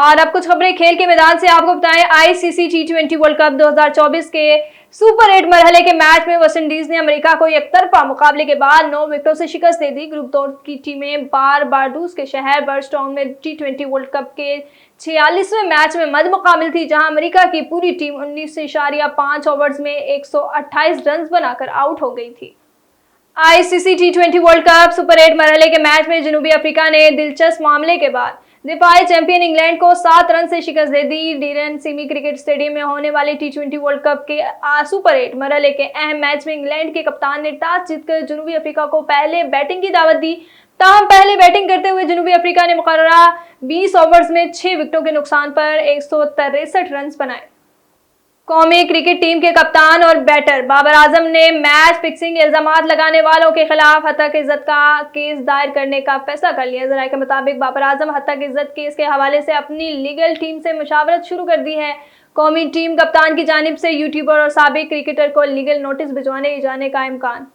और अब कुछ खबरें खेल के मैदान से आपको बताएं। आईसीसी टी20 वर्ल्ड कप 2024 के सुपर 8 मरहले के मैच में वेस्टइंडीज ने अमेरिका को एकतरफा मुकाबले के बाद 9 विकेटों से शिकस्त दे दी। ग्रुप 2 की टीमें बारबाडोस के शहर बर्जटाउन में टी20 वर्ल्ड कप के 46वें मैच में मद्देमुकाबिल थी, जहां अमेरिका की पूरी टीम 19.5 ओवर्स में 128 रन बनाकर आउट हो गई थी। आईसीसी टी20 वर्ल्ड कप सुपर 8 मरहले के मैच में जनूबी अफ्रीका ने दिलचस्प मामले के बाद दिफाई चैंपियन इंग्लैंड को 7 रन से शिकस्त दे दी। डीरन सिमी क्रिकेट स्टेडियम में होने वाले टी20 वर्ल्ड कप के सुपर 8 मरहले के अहम मैच में इंग्लैंड के कप्तान ने टॉस जीतकर जनूबी अफ्रीका को पहले बैटिंग की दावत दी। ताहम पहले बैटिंग करते हुए जनूबी अफ्रीका ने मुकर्ररा 20 ओवर्स में 6 विकेटों के नुकसान पर 163 रन बनाए। कौमी क्रिकेट टीम के कप्तान और बैटर बाबर आजम ने मैच फिक्सिंग इल्जामात लगाने वालों के खिलाफ हत्तक इज्जत का केस दायर करने का फैसला कर लिया। जराये के मुताबिक बाबर आजम हत्तक इज्जत केस के हवाले से अपनी लीगल टीम से मुशावरत शुरू कर दी है। कौमी टीम कप्तान की जानिब से यूट्यूबर और साबिक क्रिकेटर को लीगल नोटिस भिजवाने जाने का इम्कान